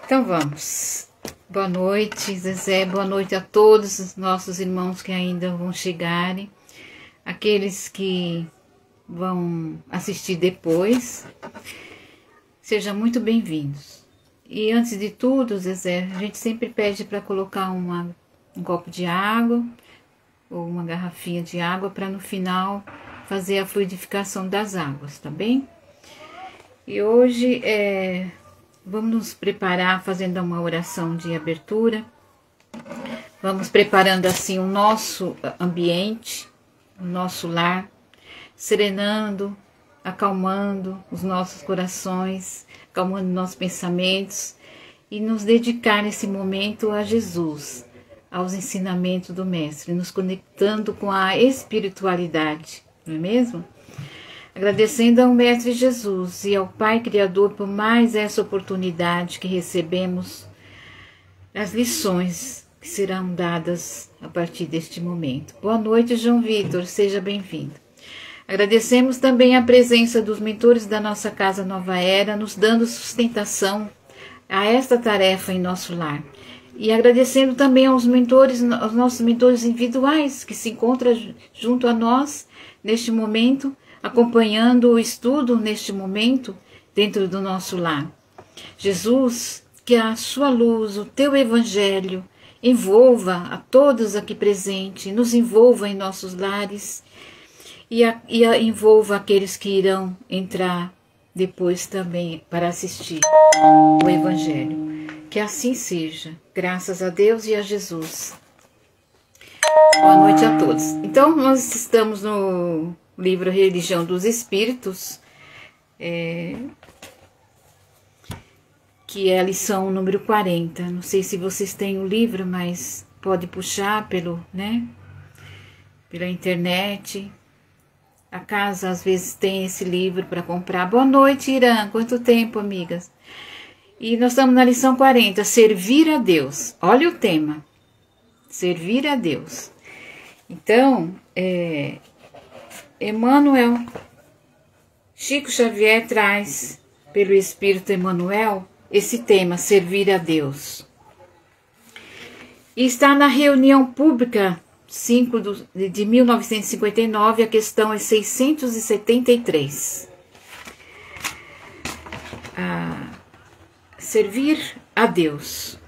Então vamos. Boa noite, Zezé. Boa noite a todos os nossos irmãos que ainda vão chegarem. Aqueles que vão assistir depois. Sejam muito bem-vindos. E antes de tudo, Zezé, a gente sempre pede para colocar um copo de água ou uma garrafinha de água para no final fazer a fluidificação das águas, tá bem? E hoje vamos nos preparar fazendo uma oração de abertura. Vamos preparando assim o nosso ambiente, o nosso lar, serenando, acalmando os nossos corações, acalmando nossos pensamentos e nos dedicar nesse momento a Jesus, aos ensinamentos do Mestre, nos conectando com a espiritualidade, não é mesmo? Agradecendo ao Mestre Jesus e ao Pai Criador por mais essa oportunidade que recebemos, as lições que serão dadas a partir deste momento. Boa noite, João Vitor, seja bem-vindo. Agradecemos também a presença dos mentores da nossa Casa Nova Era, nos dando sustentação a esta tarefa em nosso lar. E agradecendo também aos nossos mentores individuais que se encontram junto a nós neste momento, acompanhando o estudo neste momento dentro do nosso lar. Jesus, que a sua luz, o teu evangelho, envolva a todos aqui presentes, nos envolva em nossos lares e envolva aqueles que irão entrar depois também para assistir o evangelho. Que assim seja, graças a Deus e a Jesus. Boa noite a todos. Então, nós estamos no livro Religião dos Espíritos, que é a lição número 40. Não sei se vocês têm o livro, mas pode puxar pela internet. A casa às vezes tem esse livro para comprar. Boa noite, Irã. Quanto tempo, amigas? E nós estamos na lição 40, servir a Deus. Olha o tema, servir a Deus. Então, Emmanuel, Chico Xavier traz, pelo Espírito Emmanuel, esse tema, servir a Deus. E está na reunião pública 5 de 1959, a questão é 673. Servir a Deus.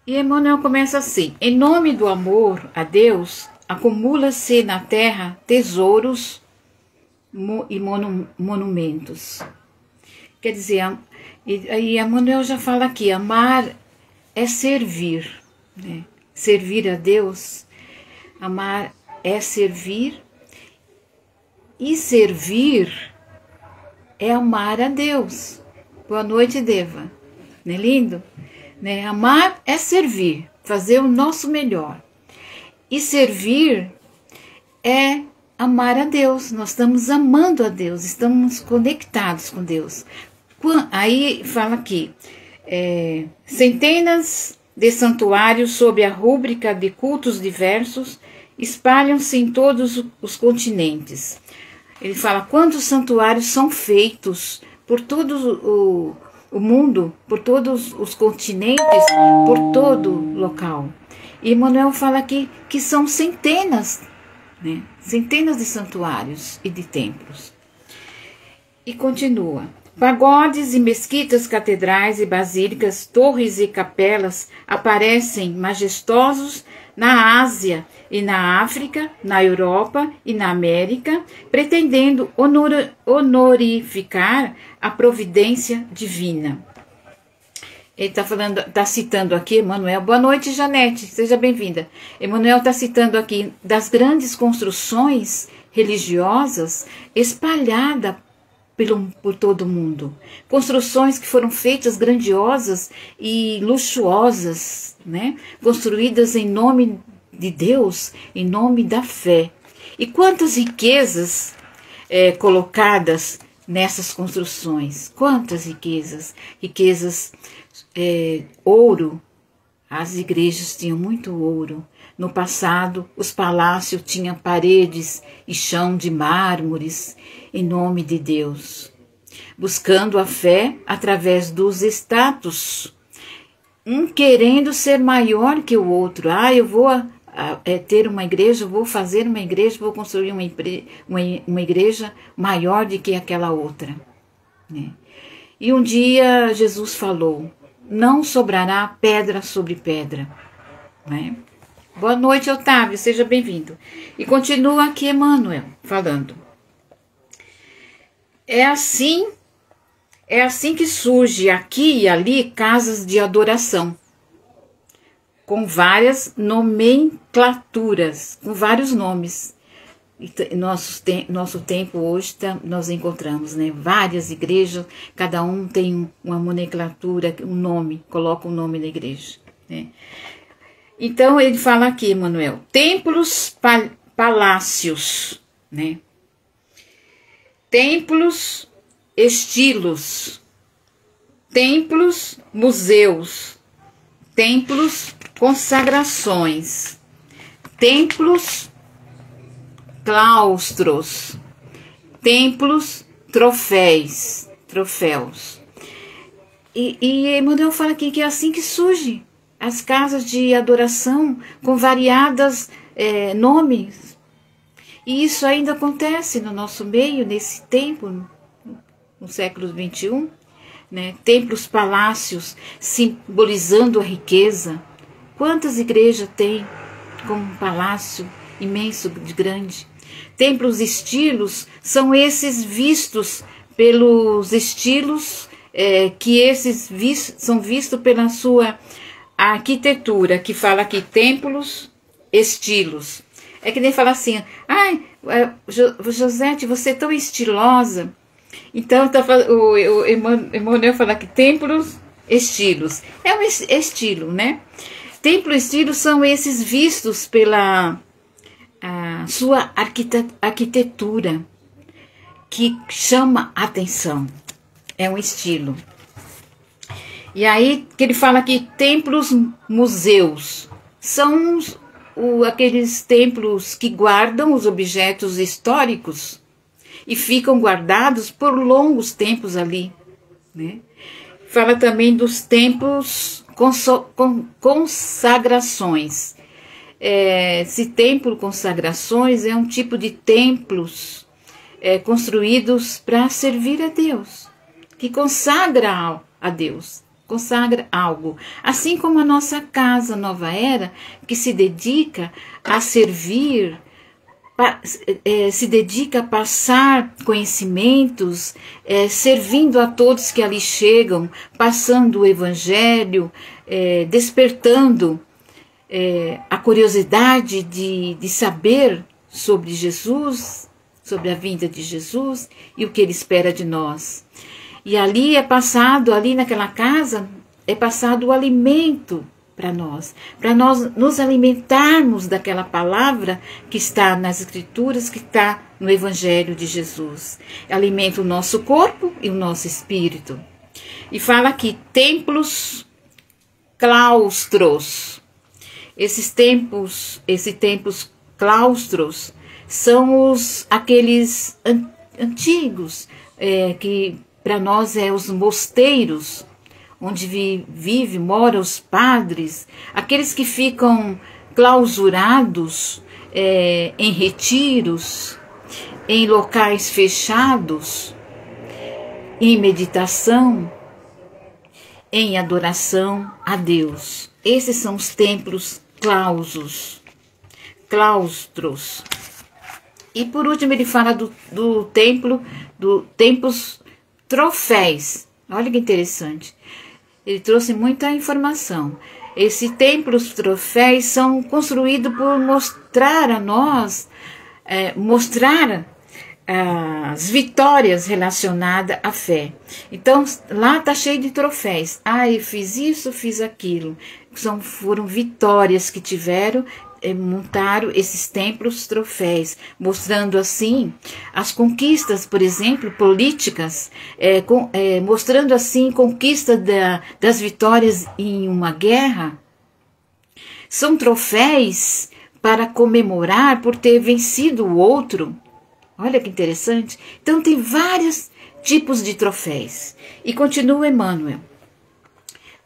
E Emmanuel começa assim: em nome do amor a Deus, acumula-se na terra tesouros e monumentos. Quer dizer, e Emmanuel já fala aqui, amar é servir, né? Servir a Deus, amar é servir, e servir é amar a Deus. Boa noite, Deva. Não é lindo? Né? Amar é servir, fazer o nosso melhor. E servir é amar a Deus. Nós estamos amando a Deus, estamos conectados com Deus. Aí fala aqui, centenas de santuários sob a rúbrica de cultos diversos espalham-se em todos os continentes. Ele fala quantos santuários são feitos por todo o mundo, por todos os continentes, por todo local. E Emmanuel fala aqui que são centenas, né? Centenas de santuários e de templos. E continua. Pagodes e mesquitas, catedrais e basílicas, torres e capelas aparecem majestosos na Ásia e na África, na Europa e na América, pretendendo honorificar a providência divina. Ele está citando aqui, Emmanuel. Boa noite, Janete, seja bem-vinda. Emmanuel está citando aqui das grandes construções religiosas espalhadas por todo o mundo. Construções que foram feitas grandiosas e luxuosas, né? Construídas em nome de Deus, em nome da fé. E quantas riquezas colocadas nessas construções. Quantas riquezas. Riquezas, ouro. As igrejas tinham muito ouro. No passado, os palácios tinham paredes e chão de mármores, em nome de Deus. Buscando a fé através dos status um querendo ser maior que o outro. Ah, eu vou ter uma igreja, vou fazer uma igreja, vou construir uma igreja maior do que aquela outra, né? E um dia Jesus falou, não sobrará pedra sobre pedra, né? Boa noite, Otávio, seja bem-vindo. E continua aqui Emmanuel falando. É assim que surge aqui e ali casas de adoração, com várias nomenclaturas, com vários nomes. Nosso tempo hoje nós encontramos, né, várias igrejas, cada um tem uma nomenclatura, um nome, coloca o nome da igreja, né? Então ele fala aqui, Emmanuel, templos, palácios, né? Templos, estilos, templos, museus, templos, consagrações, templos, claustros, templos, troféus. E Emmanuel fala aqui que é assim que surge as casas de adoração com variadas nomes. E isso ainda acontece no nosso meio, nesse tempo, no século XXI, né? Templos, palácios, simbolizando a riqueza. Quantas igrejas tem com um palácio imenso, grande? Templos, estilos, são esses vistos pelos estilos, que esses são vistos pela sua arquitetura, que fala aqui templos, estilos. É que nem falar assim, ai, Josete, você é tão estilosa. Então o Emmanuel fala que templos, estilos. É um estilo, né? Templo e estilo são esses vistos pela sua arquitetura, que chama atenção. É um estilo. E aí que ele fala que templos, museus, são aqueles templos que guardam os objetos históricos e ficam guardados por longos tempos ali, né? Fala também dos templos, consagrações. Esse templo, consagrações, é um tipo de templos construídos para servir a Deus, que consagra a Deus. Consagra algo, assim como a nossa casa Nova Era, que se dedica a servir, se dedica a passar conhecimentos, servindo a todos que ali chegam, passando o Evangelho, despertando a curiosidade de saber sobre Jesus, sobre a vinda de Jesus e o que Ele espera de nós. E ali ali naquela casa, é passado o alimento para nós nos alimentarmos daquela palavra que está nas Escrituras, que está no Evangelho de Jesus. Alimenta o nosso corpo e o nosso espírito. E fala aqui, templos, claustros. Esses templos, claustros, são aqueles antigos, que para nós os mosteiros, onde moram os padres, aqueles que ficam clausurados em retiros, em locais fechados, em meditação, em adoração a Deus. Esses são os templos claustros. E por último ele fala do templos troféus. Olha que interessante. Ele trouxe muita informação. Esses templos troféus são construídos por mostrar a nós, mostrar as vitórias relacionadas à fé. Então, lá está cheio de troféus. Ah, eu fiz isso, fiz aquilo. Foram vitórias que tiveram, montaram esses templos troféus, mostrando assim as conquistas, por exemplo, políticas, mostrando assim conquista das vitórias em uma guerra. São troféus para comemorar por ter vencido o outro. Olha que interessante. Então tem vários tipos de troféus. E continua Emmanuel.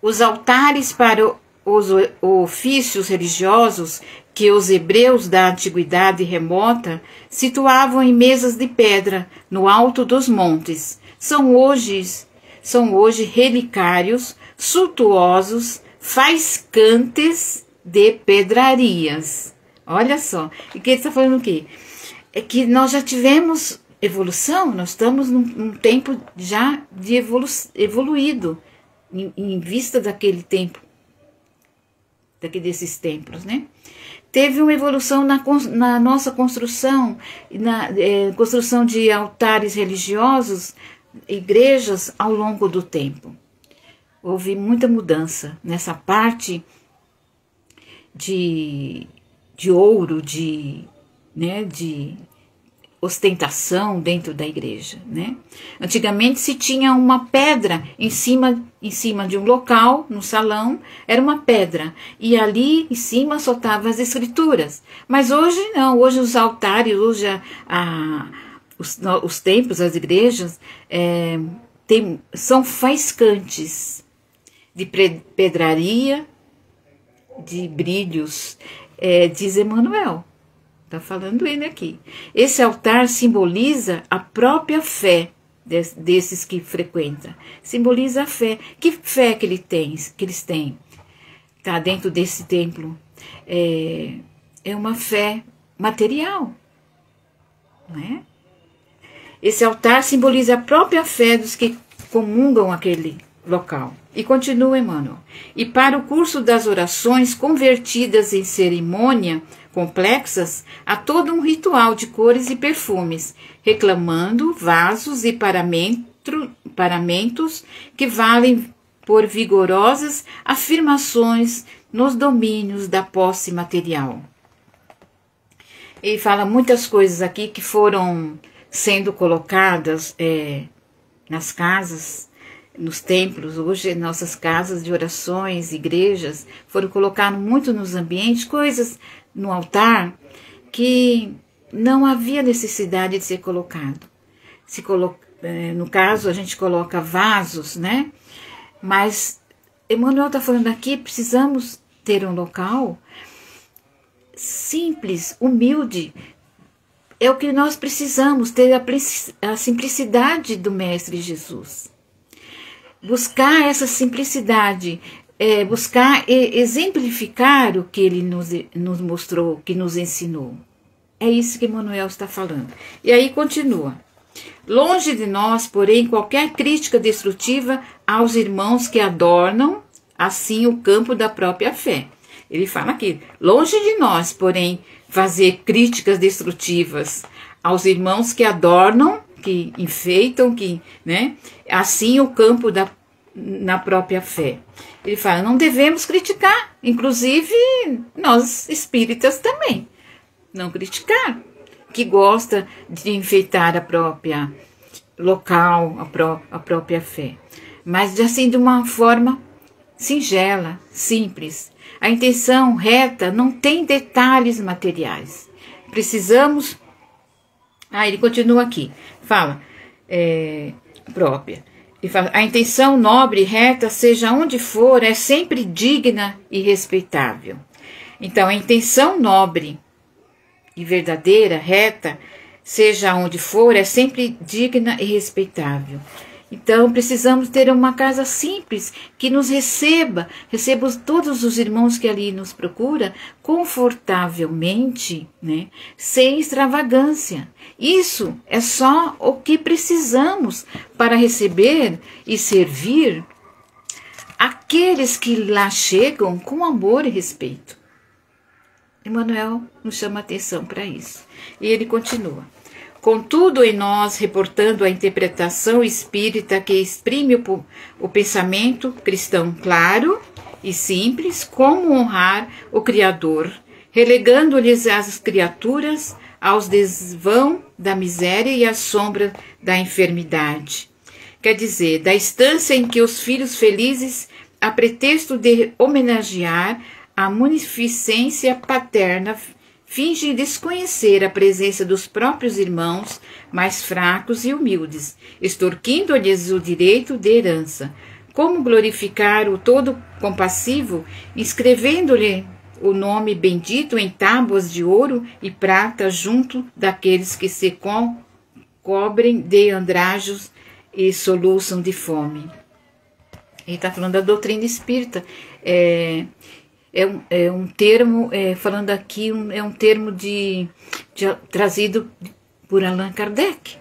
Os altares para os ofícios religiosos que os hebreus da antiguidade remota situavam em mesas de pedra no alto dos montes. São hoje relicários suntuosos, faiscantes de pedrarias. Olha só. E que ele está falando o quê? É que nós já tivemos evolução, nós estamos num tempo já de evoluído, em vista daquele tempo, desses templos, né? Teve uma evolução na nossa construção, na construção de altares religiosos, igrejas ao longo do tempo. Houve muita mudança nessa parte de ouro, de ostentação dentro da igreja, né? Antigamente se tinha uma pedra em cima de um local, no salão, era uma pedra, e ali em cima só estavam as escrituras. Mas hoje não, hoje os altares, hoje os templos, as igrejas, são faiscantes de pedraria, de brilhos, diz Emmanuel. Está falando ele aqui. Esse altar simboliza a própria fé desses que frequentam. Simboliza a fé. Que fé que eles têm? Tá dentro desse templo. É uma fé material. Não é? Esse altar simboliza a própria fé dos que comungam aquele local. E continua Emmanuel. E para o curso das orações convertidas em cerimônia complexas, há todo um ritual de cores e perfumes, reclamando vasos e paramentos que valem por vigorosas afirmações nos domínios da posse material. Ele fala muitas coisas aqui que foram sendo colocadas nas casas, nos templos. Hoje nossas casas de orações, igrejas, foram colocadas muito nos ambientes, coisas no altar que não havia necessidade de ser colocado. No caso, a gente coloca vasos, né? Mas Emmanuel está falando aqui, precisamos ter um local simples, humilde. É o que nós precisamos, ter a simplicidade do Mestre Jesus. Buscar essa simplicidade, buscar exemplificar o que ele nos mostrou, que nos ensinou. É isso que Emmanuel está falando. E aí continua. Longe de nós, porém, qualquer crítica destrutiva aos irmãos que adornam, assim, o campo da própria fé. Ele fala aqui, longe de nós, porém, fazer críticas destrutivas aos irmãos que adornam, que enfeitam, né? Assim o campo na própria fé. Ele fala, não devemos criticar, inclusive nós espíritas também, não criticar, que gosta de enfeitar a própria local, a própria fé, mas assim de uma forma singela, simples. A intenção reta não tem detalhes materiais. Precisamos... ele continua aqui, fala, própria. Ele fala, a intenção nobre e reta, seja onde for, é sempre digna e respeitável. Então, a intenção nobre e verdadeira, reta, seja onde for, é sempre digna e respeitável. Então, precisamos ter uma casa simples, que nos receba todos os irmãos que ali nos procuram, confortavelmente, né? Sem extravagância. Isso é só o que precisamos para receber e servir aqueles que lá chegam com amor e respeito. Emmanuel nos chama atenção para isso. E ele continua. Contudo, em nós, reportando a interpretação espírita que exprime o pensamento cristão claro e simples, como honrar o Criador, relegando-lhes as criaturas aos desvão da miséria e à sombra da enfermidade. Quer dizer, da instância em que os filhos felizes, a pretexto de homenagear a munificência paterna, fingem desconhecer a presença dos próprios irmãos mais fracos e humildes, extorquindo-lhes o direito de herança, Como glorificar o todo compassivo, escrevendo-lhe o nome bendito em tábuas de ouro e prata junto daqueles que se cobrem de andrajos e soluçam de fome. Ele está falando da doutrina espírita. É um termo, falando aqui, é um termo trazido por Allan Kardec,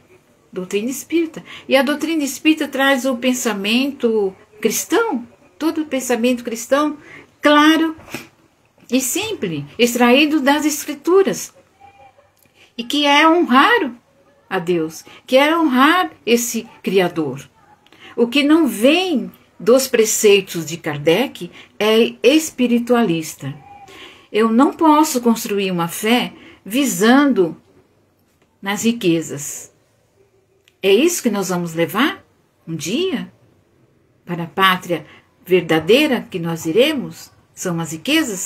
doutrina espírita. E a doutrina espírita traz o pensamento cristão, todo o pensamento cristão, claro e simples, extraído das Escrituras. E que é honrar a Deus, que é honrar esse Criador. O que não vem dos preceitos de Kardec é espiritualista. Eu não posso construir uma fé visando nas riquezas. É isso que nós vamos levar um dia para a pátria verdadeira que nós iremos? São as riquezas,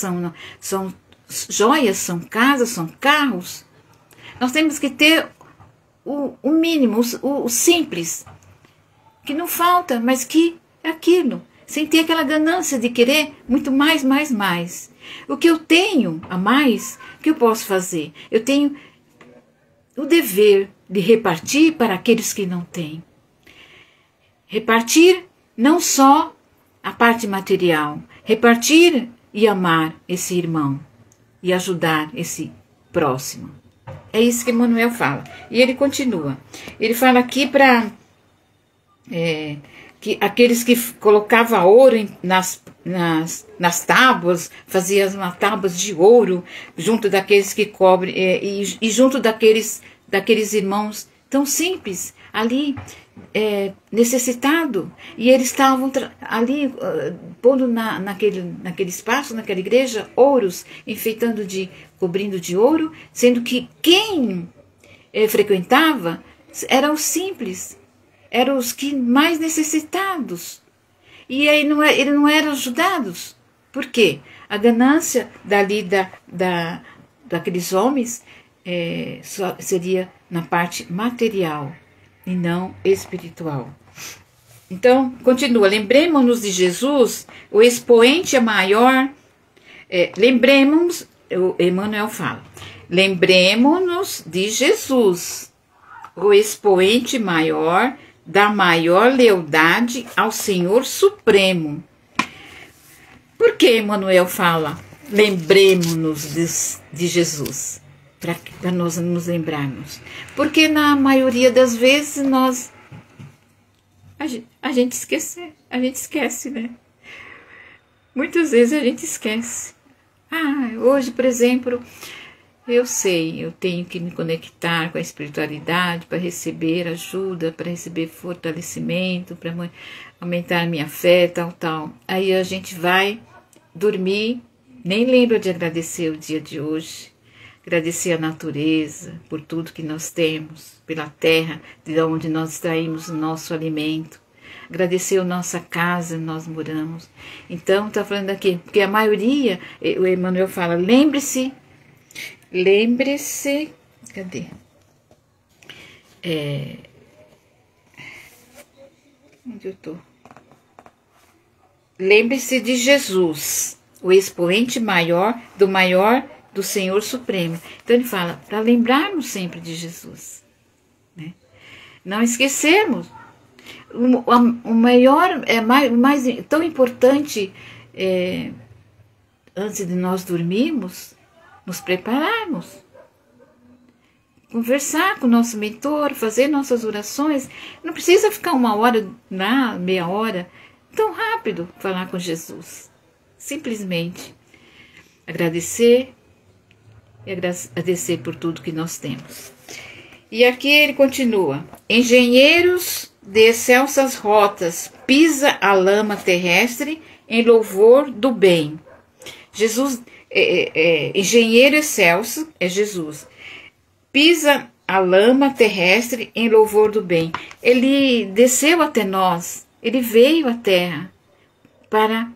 são joias, são casas, são carros. Nós temos que ter o mínimo, o simples, que não falta, mas que é aquilo, sem ter aquela ganância de querer muito mais, mais, mais. O que eu tenho a mais, o que eu posso fazer? Eu tenho o dever de repartir para aqueles que não têm. Repartir não só a parte material, repartir e amar esse irmão e ajudar esse próximo. É isso que Emmanuel fala. E ele continua. Ele fala aqui para que aqueles que colocavam ouro nas tábuas, faziam umas tábuas de ouro junto daqueles que cobrem, e junto daqueles irmãos tão simples, ali necessitado, e eles estavam ali pondo naquele espaço, naquela igreja, ouros, cobrindo de ouro, sendo que quem frequentava eram os simples, eram os que mais necessitados, e aí eles não eram ajudados. Por quê? A ganância daqueles homens só seria na parte material e não espiritual. Então, continua. Lembremos-nos de Jesus, o expoente maior. Emmanuel fala. Lembremos-nos de Jesus, o expoente maior da maior lealdade ao Senhor Supremo. Por que Emmanuel fala? Lembremos-nos de Jesus. Para nós nos lembrarmos. Porque na maioria das vezes a gente esquece, né? Muitas vezes a gente esquece. Hoje, por exemplo, eu tenho que me conectar com a espiritualidade para receber ajuda, para receber fortalecimento, para aumentar minha fé, tal. Aí a gente vai dormir, nem lembra de agradecer o dia de hoje. Agradecer a natureza por tudo que nós temos, pela terra de onde nós extraímos o nosso alimento. Agradecer a nossa casa onde nós moramos. Então, está falando aqui, porque a maioria, o Emmanuel fala, lembre-se, cadê? Onde eu estou? Lembre-se de Jesus, o expoente maior do Senhor Supremo. Então ele fala, para lembrarmos sempre de Jesus, né? Não esquecermos. O maior, mais tão importante, antes de nós dormirmos, nos prepararmos. Conversar com o nosso mentor, fazer nossas orações. Não precisa ficar 1 hora, meia hora, tão rápido falar com Jesus. Simplesmente agradecer e agradecer por tudo que nós temos. E aqui ele continua. Engenheiros de excelsas rotas, pisa a lama terrestre em louvor do bem. Jesus, engenheiro excelso é Jesus. Pisa a lama terrestre em louvor do bem. Ele desceu até nós, ele veio à terra para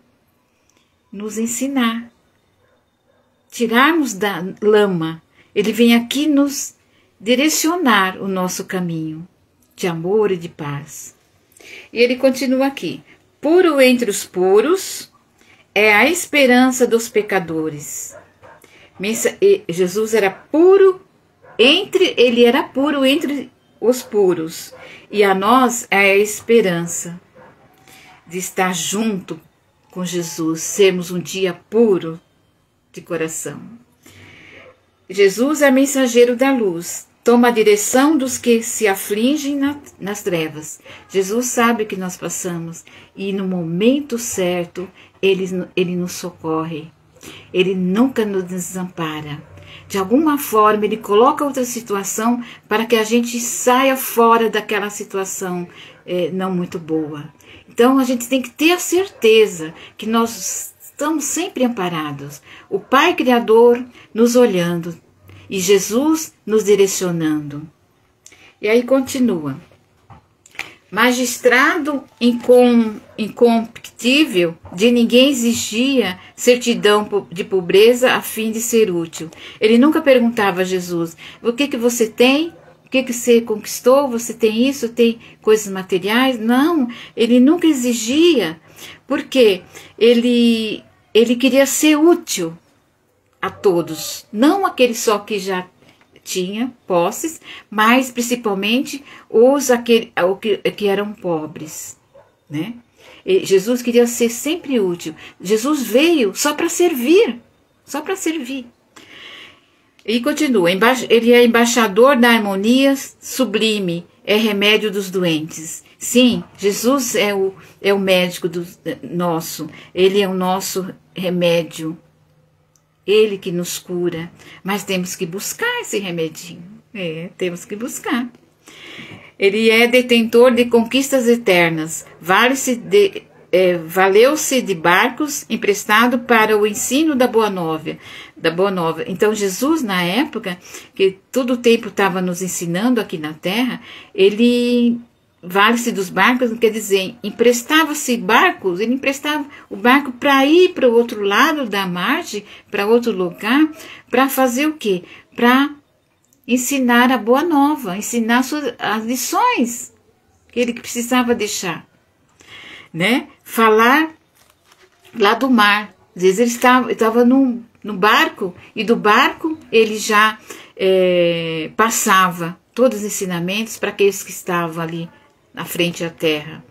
nos ensinar. Tirarmos da lama, ele vem aqui nos direcionar o nosso caminho de amor e de paz. E ele continua aqui. puro entre os puros, é a esperança dos pecadores. Jesus era puro ele era puro entre os puros, e a nós é a esperança de estar junto com Jesus, sermos um dia puro de coração. Jesus é mensageiro da luz, toma a direção dos que se afligem nas trevas. Jesus sabe o que nós passamos e no momento certo ele nos socorre. Ele nunca nos desampara. De alguma forma ele coloca outra situação para que a gente saia fora daquela situação não muito boa. Então a gente tem que ter a certeza que nós estamos sempre amparados. O Pai Criador nos olhando e Jesus nos direcionando. E aí continua. Magistrado incorruptível, de ninguém exigia certidão de pobreza a fim de ser útil. Ele nunca perguntava a Jesus, o que você tem? O que você conquistou? Você tem isso? Tem coisas materiais? Não, ele nunca exigia, porque ele queria ser útil a todos, não aquele só que já tinha posses, mas principalmente que eram pobres, né? E Jesus queria ser sempre útil. Jesus veio só para servir, só para servir. E continua, ele é embaixador da harmonia sublime, é remédio dos doentes. Sim, Jesus é o médico nosso, ele é o nosso remédio. Ele que nos cura, mas temos que buscar esse remedinho. Temos que buscar. Ele é detentor de conquistas eternas. Valeu-se de barcos emprestado para o ensino da Boa Nova. Então Jesus, na época, que todo o tempo estava nos ensinando aqui na Terra, ele vale-se dos barcos, quer dizer, emprestava-se barcos, ele emprestava o barco para ir para o outro lado da margem, para outro lugar, para fazer o quê? Para ensinar a Boa Nova, ensinar as lições que ele precisava deixar, né? Falar lá do mar. Às vezes ele estava no barco, e do barco ele já passava todos os ensinamentos para aqueles que estavam ali na frente da terra.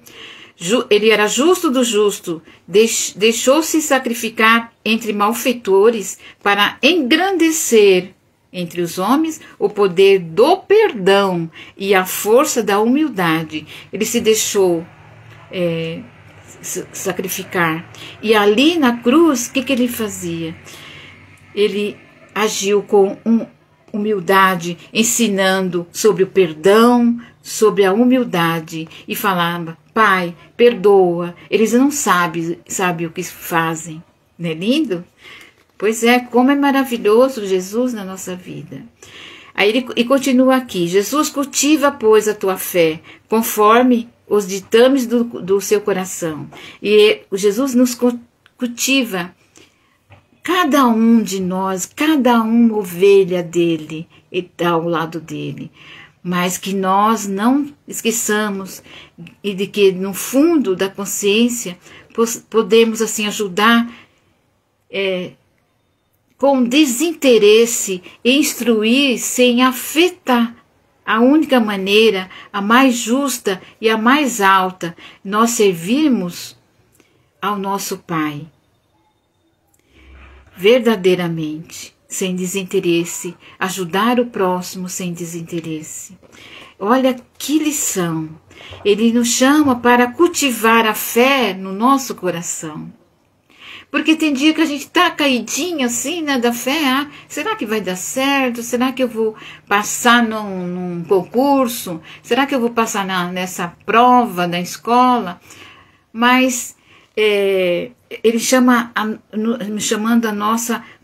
Ele era justo do justo, deixou-se sacrificar entre malfeitores para engrandecer entre os homens o poder do perdão e a força da humildade. Ele se deixou sacrificar. E ali na cruz, o que ele fazia? Ele agiu com humildade, ensinando sobre o perdão, sobre a humildade, e falava, Pai, perdoa, eles não sabem o que fazem. Não é lindo? Pois é, como é maravilhoso Jesus na nossa vida. Aí ele continua aqui, Jesus cultiva, pois, a tua fé, conforme os ditames do seu coração. E Jesus nos cultiva, cada um de nós, cada uma ovelha dele, está ao lado dele. Mas que nós não esqueçamos e de que no fundo da consciência podemos assim ajudar com desinteresse e instruir sem afetar. A única maneira, a mais justa e a mais alta, nós servirmos ao nosso Pai. Verdadeiramente, sem desinteresse, ajudar o próximo sem desinteresse. Olha que lição! Ele nos chama para cultivar a fé no nosso coração. Porque tem dia que a gente está caidinho assim, né, da fé. Será que vai dar certo? Será que eu vou passar num concurso? Será que eu vou passar nessa prova da escola? Mas ele chamando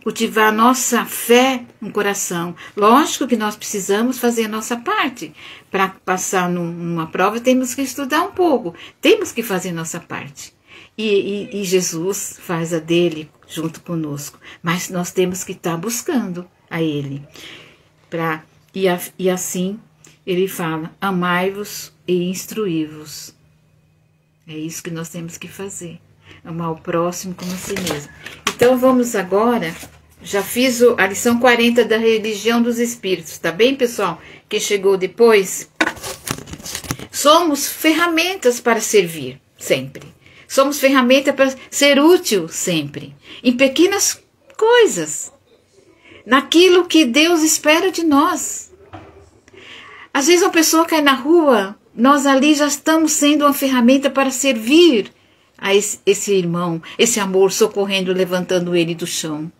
cultivar a nossa fé no coração. Lógico que nós precisamos fazer a nossa parte. Para passar numa prova, temos que estudar um pouco. Temos que fazer a nossa parte. E Jesus faz a dele junto conosco. Mas nós temos que estar buscando a ele. E assim ele fala, amai-vos e instruí-vos. É isso que nós temos que fazer. Amar o próximo como a si mesmo. Então vamos agora, já fiz a lição 40 da religião dos espíritos, tá bem, pessoal? Quem chegou depois, somos ferramentas para servir, sempre. Somos ferramenta para ser útil, sempre. Em pequenas coisas. Naquilo que Deus espera de nós. Às vezes uma pessoa cai na rua, nós ali já estamos sendo uma ferramenta para servir a esse irmão, esse amor, socorrendo, levantando ele do chão.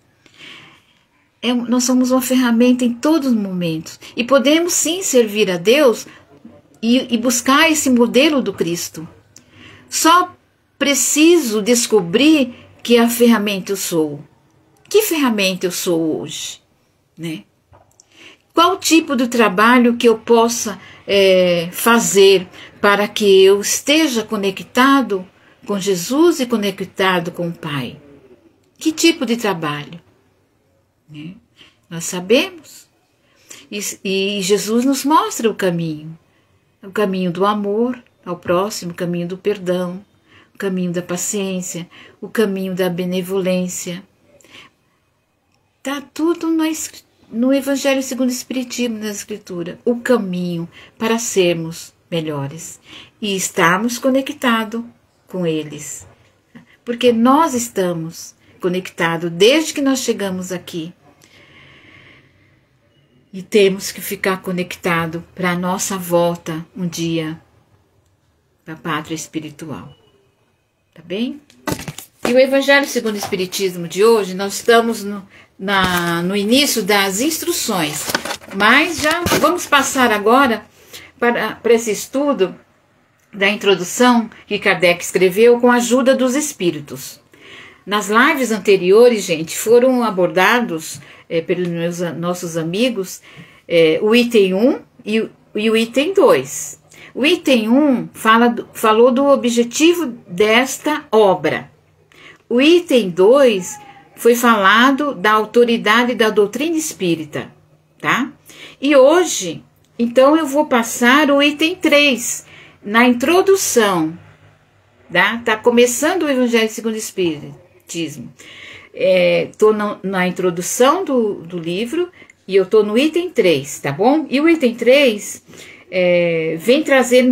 Nós somos uma ferramenta em todos os momentos. E podemos sim servir a Deus e buscar esse modelo do Cristo. Só preciso descobrir que a ferramenta eu sou. Que ferramenta eu sou hoje? Né? Qual tipo de trabalho que eu possa fazer para que eu esteja conectado com Jesus e conectado com o Pai? Que tipo de trabalho? Né? Nós sabemos. E Jesus nos mostra o caminho do amor ao próximo, o caminho do perdão, o caminho da paciência, o caminho da benevolência. Está tudo no Evangelho segundo o Espiritismo, na Escritura, o caminho para sermos melhores e estarmos conectados com eles. Porque nós estamos conectados desde que nós chegamos aqui. E temos que ficar conectados para a nossa volta um dia para a pátria espiritual. Tá bem? E o Evangelho segundo o Espiritismo de hoje, nós estamos no início das instruções. Mas já vamos passar agora para esse estudo da introdução que Kardec escreveu com a ajuda dos espíritos. Nas lives anteriores, gente, foram abordados pelos nossos amigos o item 1 e o item 2. O item 1 falou do objetivo desta obra. O item 2 foi falado da autoridade da doutrina espírita, tá? E hoje, então, eu vou passar o item 3, na introdução, tá? Tá começando o Evangelho segundo o Espiritismo. Tô na introdução do livro e eu tô no item 3, tá bom? E o item 3 vem trazer,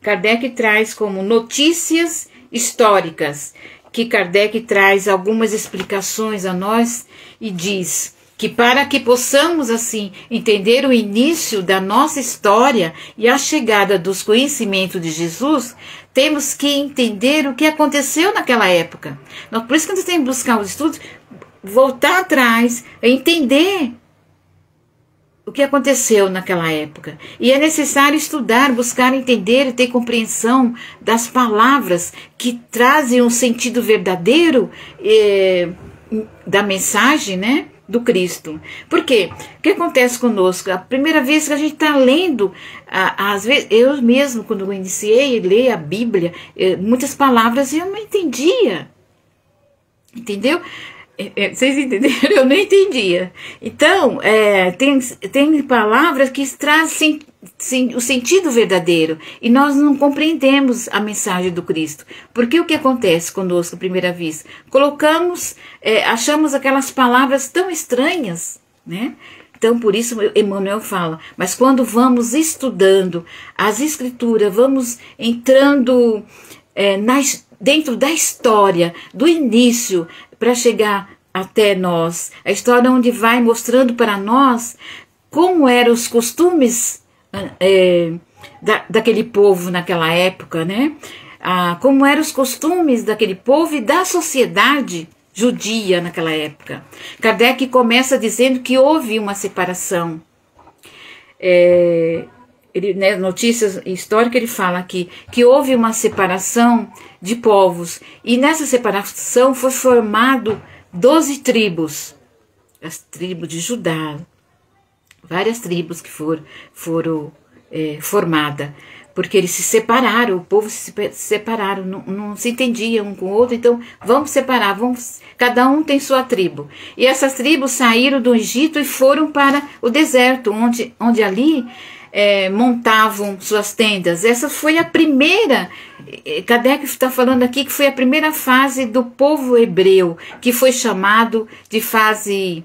Kardec traz como notícias históricas, que Kardec traz algumas explicações a nós e diz que para que possamos assim entender o início da nossa história e a chegada dos conhecimentos de Jesus, temos que entender o que aconteceu naquela época. Por isso que nós temos que buscar os estudos, voltar atrás, entender o que aconteceu naquela época. E é necessário estudar, buscar entender e ter compreensão das palavras que trazem um sentido verdadeiro da mensagem, né, do Cristo. Por quê? O que acontece conosco? A primeira vez que a gente está lendo, às vezes, eu mesmo, quando eu iniciei a ler a Bíblia, muitas palavras eu não entendia. Entendeu? Vocês entenderam? Eu não entendia. Então, tem palavras que trazem o sentido verdadeiro e nós não compreendemos a mensagem do Cristo. Porque o que acontece conosco à primeira vez? Achamos aquelas palavras tão estranhas, né? Então, por isso, Emmanuel fala, mas quando vamos estudando as Escrituras, vamos entrando dentro da história, do início, para chegar até nós. A história onde vai mostrando para nós como eram os costumes daquele povo naquela época, né? Como eram os costumes daquele povo e da sociedade judia naquela época. Kardec começa dizendo que houve uma separação. Notícias históricas, ele fala aqui que houve uma separação de povos, e nessa separação foi formado 12 tribos, as tribos de Judá, várias tribos que foram formadas. porque eles se separaram, o povo se separaram, não se entendia um com o outro, então vamos separar, cada um tem sua tribo. E essas tribos saíram do Egito e foram para o deserto, onde ali montavam suas tendas. Essa foi a primeira, Kardec está falando aqui que foi a primeira fase do povo hebreu, que foi chamado de fase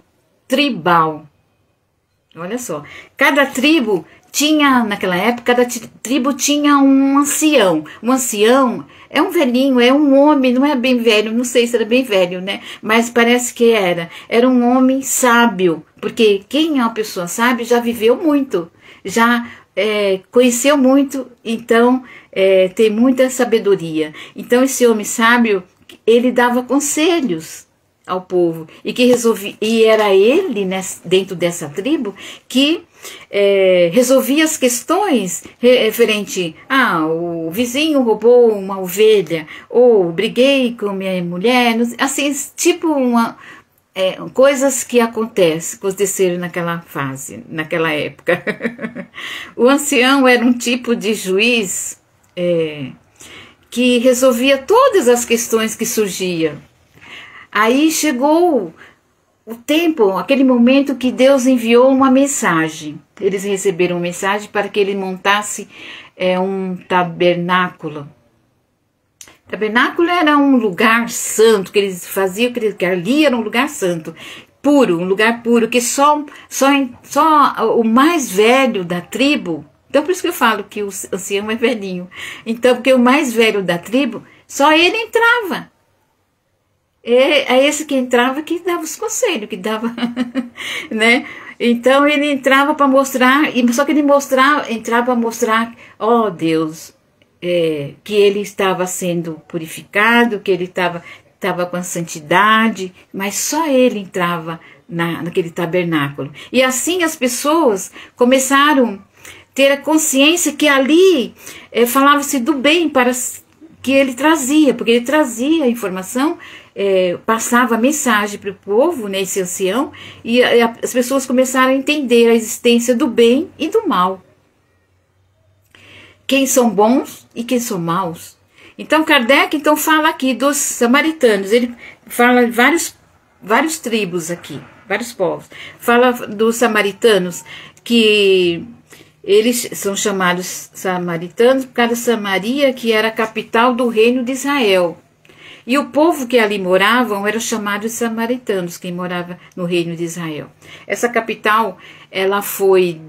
tribal. Olha só, cada tribo tinha, naquela época, cada tribo tinha um ancião. Um ancião é um velhinho, é um homem, não é bem velho, não sei se era bem velho, né? Mas parece que era. Era um homem sábio, porque quem é uma pessoa sábia já viveu muito, já conheceu muito, então tem muita sabedoria. Então esse homem sábio, ele dava conselhos ao povo, e que resolvia, e era ele, né, dentro dessa tribo, que resolvia as questões referente o vizinho roubou uma ovelha, ou briguei com minha mulher, assim, tipo coisas que aconteceram naquela fase, naquela época. O ancião era um tipo de juiz que resolvia todas as questões que surgiam. Aí chegou o tempo, aquele momento que Deus enviou uma mensagem. Eles receberam uma mensagem para que ele montasse um tabernáculo. Tabernáculo era um lugar santo, que eles faziam, que ali era um lugar santo, puro, um lugar puro, que só o mais velho da tribo, então por isso que eu falo que o ancião é velhinho, então porque o mais velho da tribo, só ele entrava. É esse que entrava que dava os conselhos, que dava, né? Então ele entrava para mostrar, só que ele entrava para mostrar, Deus, que ele estava sendo purificado, que ele estava com a santidade, mas só ele entrava naquele tabernáculo. E assim as pessoas começaram a ter a consciência que ali falava-se do bem que ele trazia, porque ele trazia a informação, passava a mensagem para o povo, né, esse ancião, e as pessoas começaram a entender a existência do bem e do mal. Quem são bons e quem são maus. Então Kardec fala aqui dos samaritanos, ele fala vários tribos aqui, vários povos. Fala dos samaritanos, que eles são chamados samaritanos por causa de Samaria, que era a capital do reino de Israel. E o povo que ali moravam eram chamados de samaritanos, quem morava no reino de Israel. Essa capital, ela foi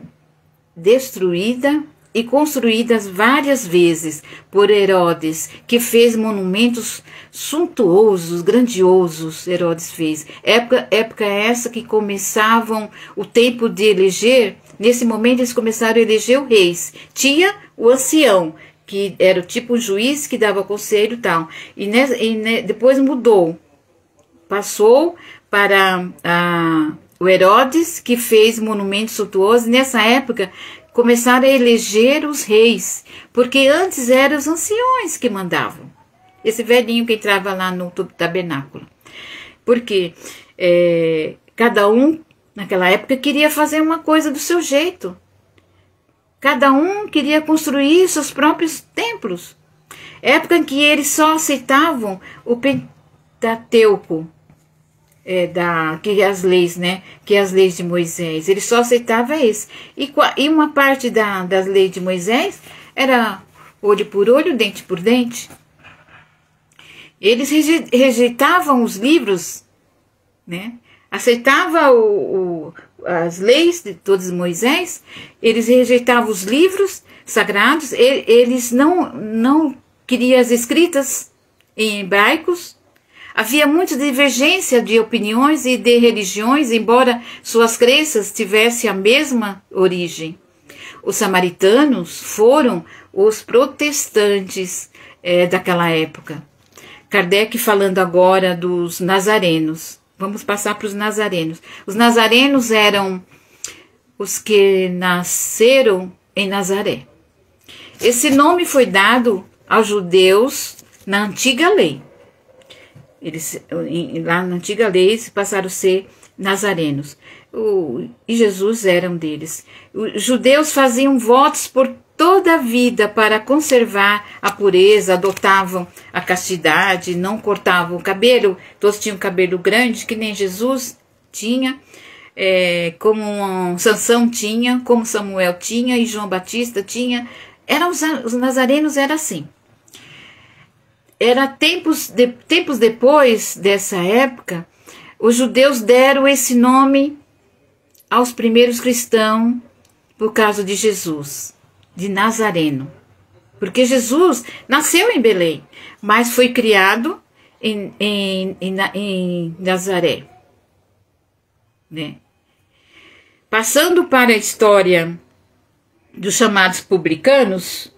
destruída e construída várias vezes por Herodes, que fez monumentos suntuosos, grandiosos. Herodes fez. Época essa que começavam o tempo de eleger. Nesse momento eles começaram a eleger o reis. Tinha o ancião, que era o tipo um juiz que dava conselho e tal. Depois mudou. Passou para o Herodes, que fez monumentos suntuosos. Nessa época começaram a eleger os reis, porque antes eram os anciões que mandavam. Esse velhinho que entrava lá no tabernáculo. Porque cada um, naquela época, queria fazer uma coisa do seu jeito. Cada um queria construir seus próprios templos. Época em que eles só aceitavam o Pentateuco, que as leis, né? Que as leis de Moisés. Eles só aceitavam esse. E uma parte das leis de Moisés era olho por olho, dente por dente. Eles rejeitavam os livros, né? Aceitavam as leis de todos Moisés, eles rejeitavam os livros sagrados, eles não queriam as escritas em hebraicos. Havia muita divergência de opiniões e de religiões, embora suas crenças tivessem a mesma origem. Os samaritanos foram os protestantes daquela época. Kardec falando agora dos nazarenos. Vamos passar para os nazarenos. Os nazarenos eram os que nasceram em Nazaré. Esse nome foi dado aos judeus na antiga lei. Eles, lá na antiga lei, passaram a ser nazarenos. E Jesus era um deles. Os judeus faziam votos por toda a vida para conservar a pureza, adotavam a castidade, não cortavam o cabelo, todos tinham cabelo grande, que nem Jesus tinha, como Sansão tinha, como Samuel tinha e João Batista tinha. Os nazarenos eram assim. Era tempos depois dessa época, os judeus deram esse nome aos primeiros cristãos por causa de Jesus, de Nazareno. Porque Jesus nasceu em Belém, mas foi criado em Nazaré. Né? Passando para a história dos chamados publicanos,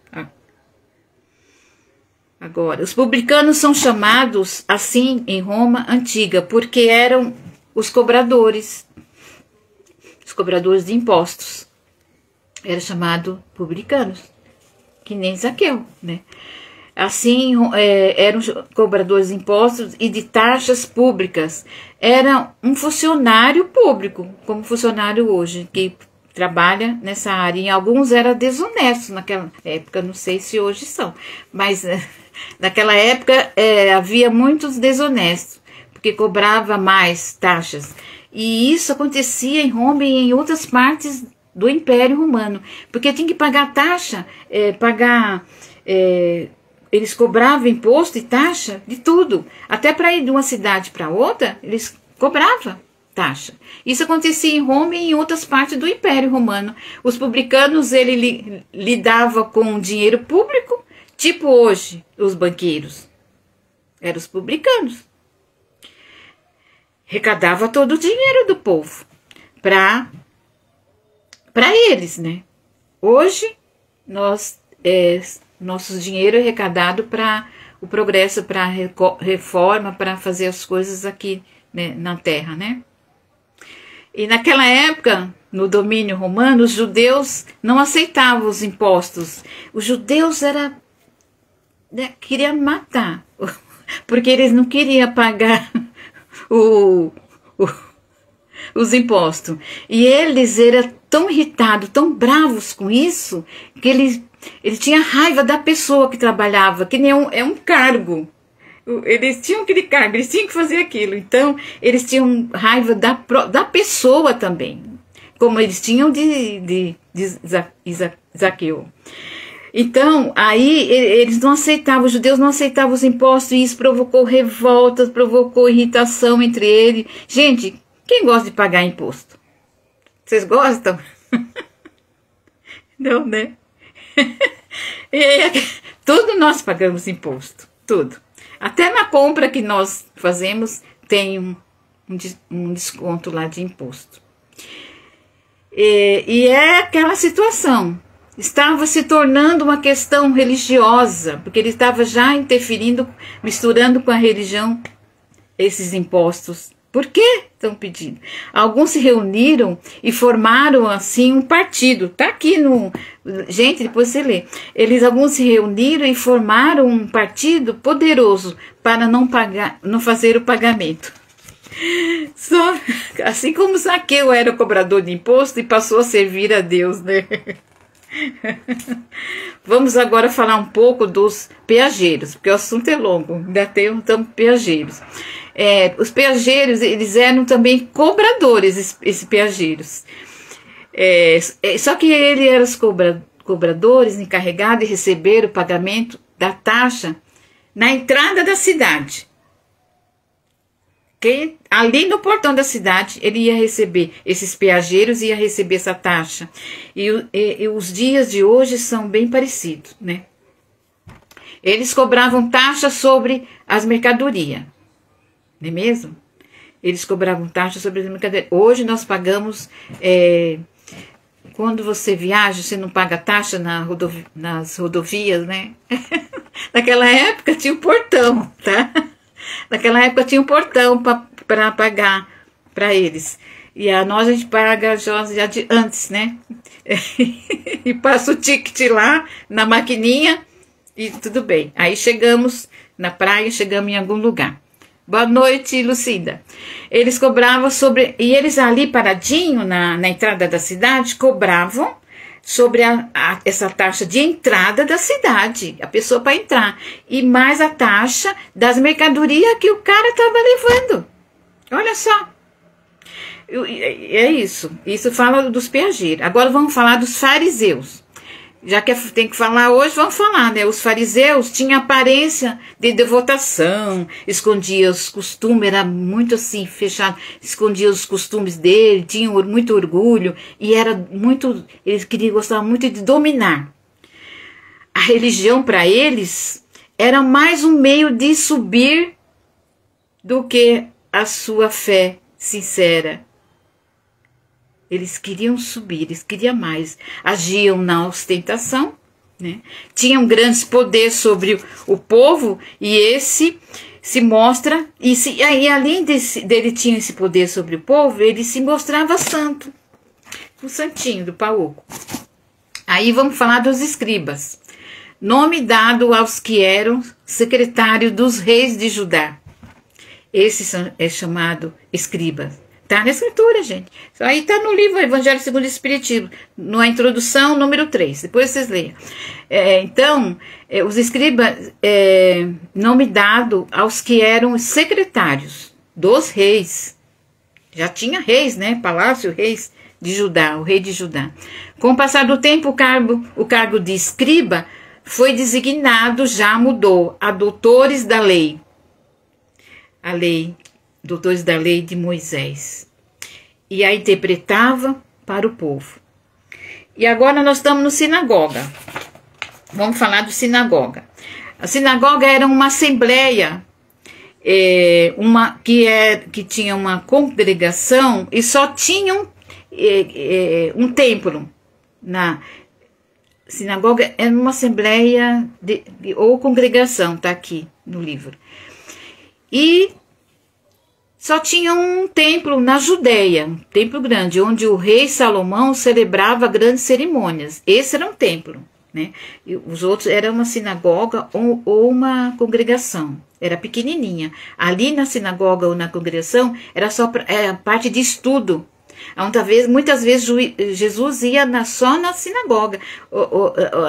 agora, os publicanos são chamados assim em Roma antiga, porque eram os cobradores de impostos. Era chamado publicanos, que nem Zaqueu, né? Assim, eram cobradores de impostos e de taxas públicas. Era um funcionário público, como funcionário hoje, que trabalha nessa área. E alguns eram desonestos naquela época, não sei se hoje são, mas naquela época havia muitos desonestos, porque cobrava mais taxas. E isso acontecia em Roma e em outras partes do Império Romano, porque tinha que pagar taxa, eles cobravam imposto e taxa de tudo, até para ir de uma cidade para outra, eles cobravam taxa. Isso acontecia em Roma e em outras partes do Império Romano. Os publicanos, ele lidava com dinheiro público, tipo hoje, os banqueiros. Eram os publicanos. Arrecadava todo o dinheiro do povo para eles, né? Hoje, nosso dinheiro é arrecadado para o progresso, para a reforma, para fazer as coisas aqui, né, na terra, né? E naquela época, no domínio romano, os judeus não aceitavam os impostos. Os judeus queriam matar, porque eles não queriam pagar os impostos. E eles eram tão irritados, tão bravos com isso, que eles tinham raiva da pessoa que trabalhava, que nem um cargo. Eles tinham aquele cargo, eles tinham que fazer aquilo. Então, eles tinham raiva da pessoa também, como eles tinham de Zaqueu. Então, aí eles não aceitavam, os judeus não aceitavam os impostos, e isso provocou revoltas, provocou irritação entre eles. Gente, quem gosta de pagar imposto? Vocês gostam? Não, né? Tudo nós pagamos imposto, tudo. Até na compra que nós fazemos tem um desconto lá de imposto. E é aquela situação. Estava se tornando uma questão religiosa, porque ele estava já interferindo, misturando com a religião esses impostos. Por que estão pedindo? Alguns se reuniram e formaram assim um partido. Está aqui no... Gente, depois você lê. Alguns se reuniram e formaram um partido poderoso para não fazer o pagamento. Assim como Zaqueu era o cobrador de imposto e passou a servir a Deus, né? Vamos agora falar um pouco dos peageiros, porque o assunto é longo, ainda tem peageiros. Os peageiros, eles eram também cobradores, esses peageiros. Só que eles eram os cobradores encarregados de receber o pagamento da taxa na entrada da cidade. Ali no portão da cidade, ele ia receber, esses peageiros ia receber essa taxa. E os dias de hoje são bem parecidos, né? Eles cobravam taxa sobre as mercadorias, não é mesmo? Eles cobravam taxa sobre as mercadorias. Hoje nós pagamos, quando você viaja, você não paga taxa nas rodovias, né? Naquela época tinha um portão, tá? Naquela época tinha um portão para pagar para eles. E nós a gente paga já antes, né? E passa o ticket lá na maquininha e tudo bem. Aí chegamos na praia, chegamos em algum lugar. Boa noite, Lucida. Eles cobravam e eles ali paradinho na entrada da cidade cobravam sobre essa taxa de entrada da cidade, a pessoa para entrar, e mais a taxa das mercadorias que o cara estava levando. Olha só. É isso. Isso fala dos piageiros. Agora vamos falar dos fariseus. Já que tem que falar hoje, vamos falar, né? Os fariseus tinham aparência de devotação, escondia os costumes, era muito assim, fechado, escondia os costumes dele, tinham muito orgulho, e era muito, eles gostavam muito de dominar. A religião para eles era mais um meio de subir do que a sua fé sincera. Eles queriam subir, eles queriam mais. Agiam na ostentação, né? Tinham grandes poderes sobre o povo, e esse se mostra, e além dele tinha esse poder sobre o povo, ele se mostrava santo, o santinho do Pauco. Aí vamos falar dos escribas, nome dado aos que eram secretários dos reis de Judá. Esse é chamado escribas. Está na escritura, gente. Isso aí está no livro Evangelho segundo o Espiritismo, na introdução, número 3. Depois vocês leiam. Os escribas, nome dado aos que eram secretários dos reis. Já tinha reis, né? Palácio, reis de Judá, o rei de Judá. Com o passar do tempo, o cargo de escriba foi designado, já mudou, a doutores da lei. A lei, doutores da lei de Moisés, e a interpretava para o povo. E agora nós estamos no sinagoga. Vamos falar do sinagoga. A sinagoga era uma assembleia, que tinha uma congregação e só tinha um templo. Na sinagoga era uma assembleia ou congregação, está aqui no livro. E só tinha um templo na Judéia, um templo grande, onde o rei Salomão celebrava grandes cerimônias. Esse era um templo, né? E os outros eram uma sinagoga ou uma congregação. Era pequenininha. Ali na sinagoga ou na congregação era só a parte de estudo. Muitas vezes Jesus ia só na sinagoga,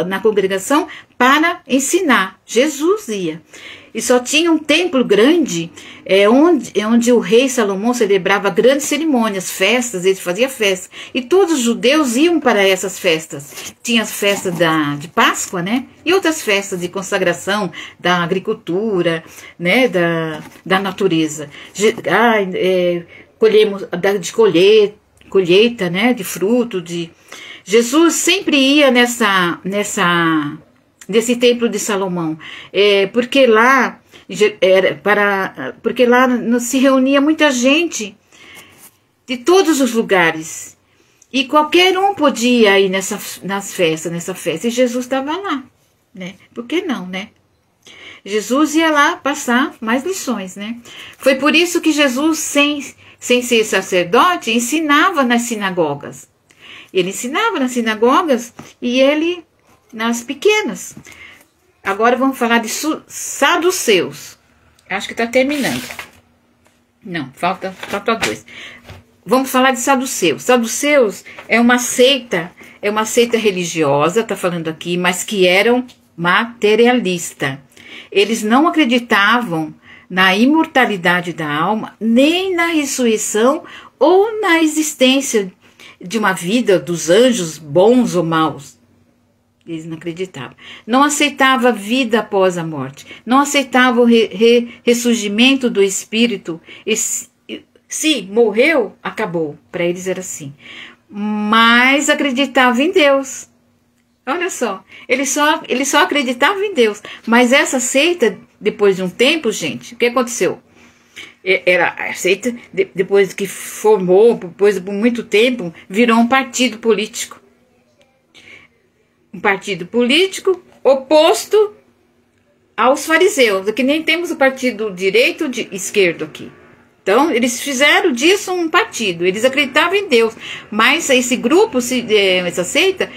na congregação, para ensinar. Jesus ia. E só tinha um templo grande, onde o rei Salomão celebrava grandes cerimônias, festas, ele fazia festas. E todos os judeus iam para essas festas. Tinha as festas de Páscoa, né? E outras festas de consagração da agricultura, né? Da natureza. Colheita, né? De fruto. Jesus sempre ia nesse templo de Salomão, porque lá se reunia muita gente de todos os lugares, e qualquer um podia ir nessa festa, e Jesus estava lá, né? Por que não, né? Jesus ia lá passar mais lições, né? Foi por isso que Jesus, sem ser sacerdote, ensinava nas sinagogas. Ele ensinava nas sinagogas e ele nas pequenas. Agora vamos falar de saduceus. Acho que está terminando. Não, falta 2. Vamos falar de saduceus. Saduceus é uma seita religiosa, está falando aqui, mas que eram materialista. Eles não acreditavam na imortalidade da alma, nem na ressurreição ou na existência de uma vida dos anjos bons ou maus. Eles não acreditavam. Não aceitavam a vida após a morte. Não aceitavam o ressurgimento do espírito. Se morreu, acabou. Para eles era assim. Mas acreditavam em Deus. Olha só. Eles só acreditavam em Deus. Mas essa seita, depois de um tempo, gente, o que aconteceu? Era a seita, depois que formou, depois de muito tempo, virou um partido político. Um partido político oposto aos fariseus, que nem temos o partido direito de esquerdo aqui. Então, eles fizeram disso um partido, eles acreditavam em Deus, mas esse grupo, essa seita,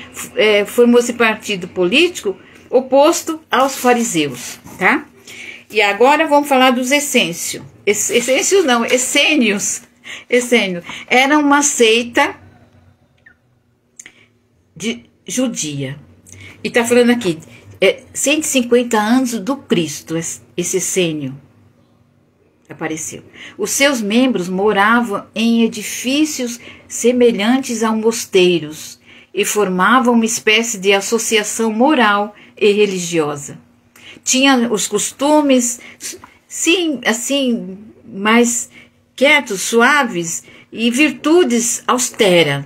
formou esse partido político oposto aos fariseus, tá? E agora vamos falar dos essênios. Essênios. Era uma seita judia. E está falando aqui, 150 anos do Cristo, esse essênio apareceu. Os seus membros moravam em edifícios semelhantes a mosteiros e formavam uma espécie de associação moral e religiosa. Tinha os costumes, sim, assim, mais quietos, suaves, e virtudes austeras.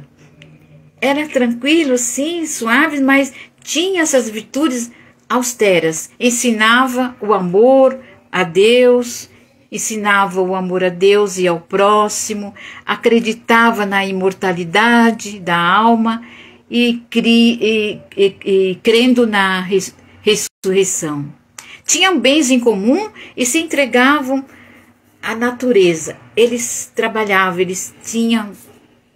Era tranquilo, sim, suave, mas tinha essas virtudes austeras. Ensinava o amor a Deus, ensinava o amor a Deus e ao próximo, acreditava na imortalidade da alma e crendo na ressurreição. Tinham bens em comum e se entregavam à natureza. Eles trabalhavam, eles tinham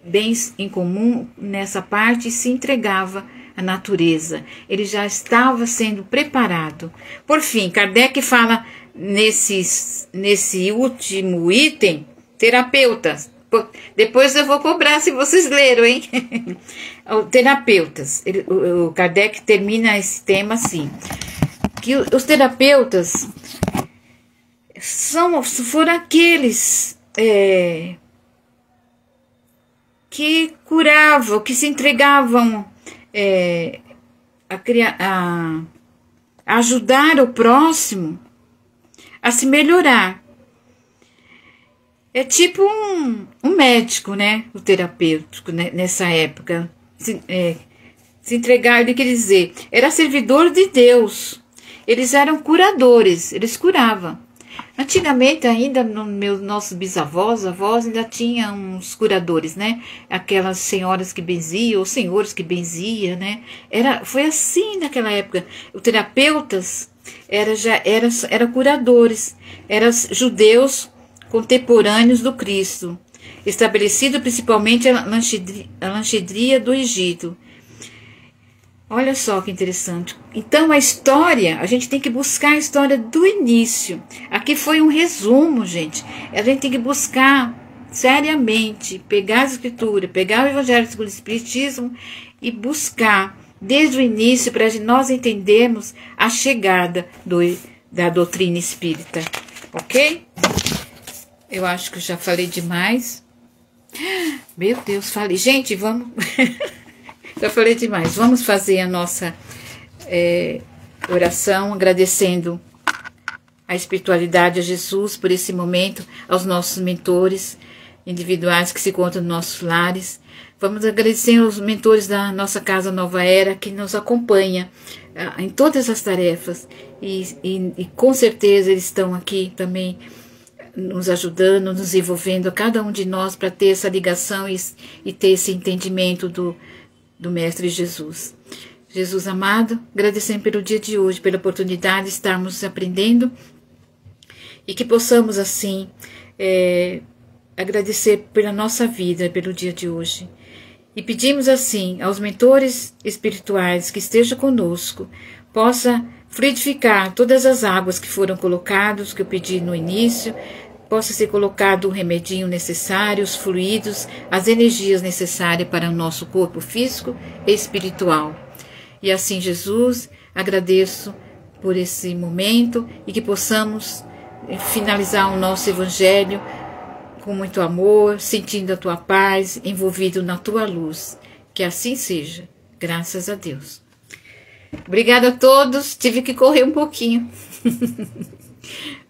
bens em comum nessa parte e se entregava à natureza. Ele já estava sendo preparado. Por fim, Kardec fala nesse último item, terapeutas. Depois eu vou cobrar se vocês leram, hein? Terapeutas. O Kardec termina esse tema assim, que os terapeutas foram aqueles que curavam, que se entregavam a ajudar o próximo a se melhorar. É tipo um médico, né? O terapêutico, né? Nessa época. Se entregar, ele quer dizer, era servidor de Deus. Eles eram curadores, eles curavam. Antigamente ainda, nossos bisavós, avós, ainda tinham uns curadores, né? Aquelas senhoras que benziam, ou senhores que benziam, né? Foi assim naquela época. Os terapeutas eram curadores, eram judeus contemporâneos do Cristo, estabelecido principalmente a Alexandria do Egito. Olha só que interessante. Então a história, a gente tem que buscar a história do início. Aqui foi um resumo, gente. A gente tem que buscar seriamente, pegar a escritura, pegar o Evangelho segundo o Espiritismo e buscar desde o início para nós entendermos a chegada da doutrina espírita. Ok? Eu acho que eu já falei demais. Meu Deus, falei. Gente, vamos... Já falei demais. Vamos fazer a nossa oração, agradecendo a espiritualidade, a Jesus, por esse momento, aos nossos mentores individuais que se encontram nos nossos lares. Vamos agradecer aos mentores da nossa Casa Nova Era, que nos acompanha em todas as tarefas. E com certeza eles estão aqui também nos ajudando, nos envolvendo, a cada um de nós, para ter essa ligação e ter esse entendimento do Mestre Jesus. Jesus amado, agradecendo pelo dia de hoje, pela oportunidade de estarmos aprendendo e que possamos assim agradecer pela nossa vida, pelo dia de hoje. E pedimos assim aos mentores espirituais que estejam conosco, possa fluidificar todas as águas que foram colocadas, que eu pedi no início, possa ser colocado o remedinho necessário, os fluidos, as energias necessárias para o nosso corpo físico e espiritual. E assim, Jesus, agradeço por esse momento e que possamos finalizar o nosso Evangelho com muito amor, sentindo a Tua paz, envolvido na Tua luz. Que assim seja, graças a Deus. Obrigada a todos, tive que correr um pouquinho.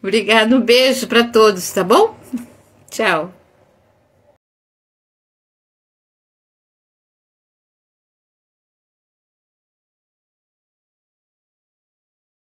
Obrigada, um beijo para todos, tá bom? Tchau.